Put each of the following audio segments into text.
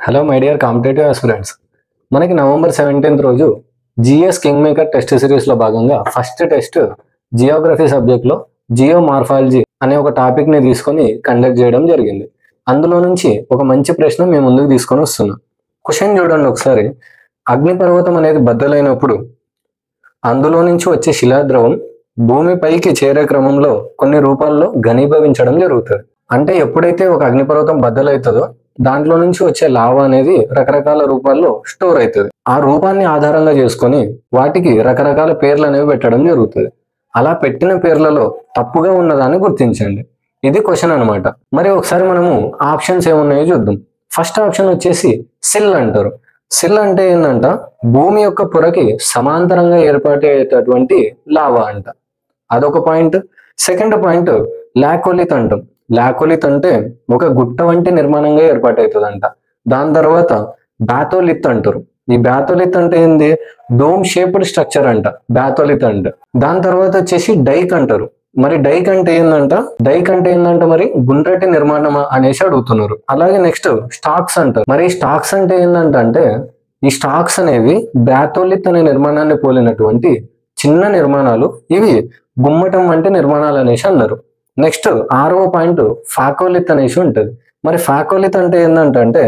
Hello my dear competitive aspirants. మనకి November 17th రోజు GS king maker test సిరీస్లో భాగంగా ఫస్ట్ టెస్ట్ జియోగ్రఫీ సబ్జెక్ట్లో జియో మార్ఫాలజీ అనే ఒక టాపిక్ని తీసుకొని కండక్ట్ చేయడం జరిగింది. అందులో నుంచి ఒక మంచి ప్రశ్న మేము ముందుకు తీసుకొని వస్తున్నాం. క్వశ్చన్ చూడండి ఒకసారి. అగ్నిపర్వతం అనేది బద్దలైనప్పుడు అందులో నుంచి వచ్చే శిలాద్రవం భూమిపైకి చేరే క్రమంలో కొన్ని రూపాల్లో ఘనీభవించడం జరుగుతుంది. అంటే ఎప్పుడైతే ఒక అగ్నిపర్వతం బద్దలవుతుందో దాంట్లో నుంచి వచ్చే లావా అనేది రకరకాల రూపాల్లో స్టోర్ అవుతుంది. ఆ రూపాన్ని ఆధారంగా చేసుకొని వాటికి రకరకాల పేర్లు అనేవి పెట్టడం జరుగుతుంది. అలా పెట్టిన పేర్లలో తప్పుగా ఉన్నదాన్ని గుర్తించండి. ఇది క్వశ్చన్ అనమాట. మరి ఒకసారి మనము ఆప్షన్స్ ఏమున్నాయో చూద్దాం. ఫస్ట్ ఆప్షన్ వచ్చేసి సిల్ అంటారు. సిల్ అంటే ఏంటంట, భూమి యొక్క పొరకి సమాంతరంగా ఏర్పాటయ్యేటటువంటి లావా అంట. అదొక పాయింట్. సెకండ్ పాయింట్ లాకోలిత్ అంటాం. లాకోలిత్ అంటే ఒక గుట్ట వంటి నిర్మాణంగా ఏర్పాటవుతుందంట. దాని తర్వాత బాథోలిత్ అంటారు. ఈ బాథోలిత్ అంటే ఏంది, డోమ్ షేప్డ్ స్ట్రక్చర్ అంట బాథోలిత్ అంటే. దాని తర్వాత వచ్చేసి డైక్ అంటారు. మరి డైక్ అంటే ఏందంట మరి గుండ్రటి నిర్మాణమా అనేసి అడుగుతున్నారు. అలాగే నెక్స్ట్ స్టాక్స్ అంటారు. మరి స్టాక్స్ అంటే ఏంటంటే ఈ స్టాక్స్ అనేవి బాథోలిత్ అనే నిర్మాణాన్ని పోలినటువంటి చిన్న నిర్మాణాలు. ఇవి గుమ్మటం వంటి నిర్మాణాలు అనేసి అన్నారు. నెక్స్ట్ 6వ పాయింట్ ఫాకోలిత్ అనేసి ఉంటుంది. మరి ఫాకోలిత్ అంటే ఏంటంటే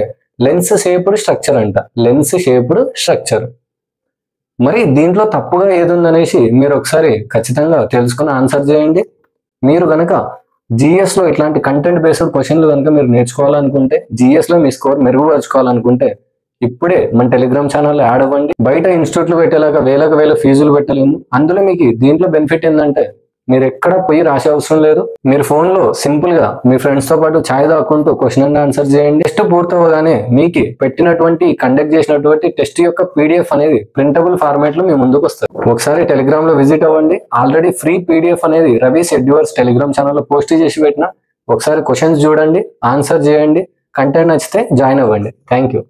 లెన్స్ షేప్డ్ స్ట్రక్చర్ అంట. Lens shaped structure. మరి దీంట్లో తప్పుగా ఏది ఉందనేసి మీరు ఒకసారి ఖచ్చితంగా తెలుసుకుని ఆన్సర్ చేయండి. మీరు కనుక జిఎస్లో ఇట్లాంటి కంటెంట్ బేస్డ్ క్వశ్చన్లు కనుక మీరు నేర్చుకోవాలనుకుంటే, జిఎస్లో మీ స్కోర్ మెరుగుపరుచుకోవాలనుకుంటే ఇప్పుడే మన టెలిగ్రామ్ ఛానల్లో యాడ్ అవ్వండి. బయట ఇన్స్టిట్యూట్లు పెట్టేలాగా వేల ఫీజులు పెట్టలేము. అందులో మీకు దీంట్లో బెనిఫిట్ ఏంటంటే మీరు ఎక్కడ పోయి రాసే అవసరం లేదు. మీరు ఫోన్లో సింపుల్ గా మీ ఫ్రెండ్స్ తో పాటు ఛాయ్ తాక్కుంటూ క్వశ్చన్ అండ్ ఆన్సర్ చేయండి. టెస్ట్ పూర్తవగానే మీకు పెట్టినటువంటి కండక్ట్ చేసినటువంటి టెస్ట్ యొక్క పీడిఎఫ్ అనేది ప్రింటబుల్ ఫార్మాట్ లో మీ ముందుకు వస్తుంది. ఒకసారి టెలిగ్రామ్ లో విజిట్ అవ్వండి. ఆల్రెడీ ఫ్రీ పీడిఎఫ్ అనేది రవి షెడ్యూల్స్ టెలిగ్రామ్ ఛానల్లో పోస్ట్ చేసి పెట్టిన. ఒకసారి క్వశ్చన్స్ చూడండి, ఆన్సర్ చేయండి. కంటెంట్ నచ్చితే జాయిన్ అవ్వండి. Thank you.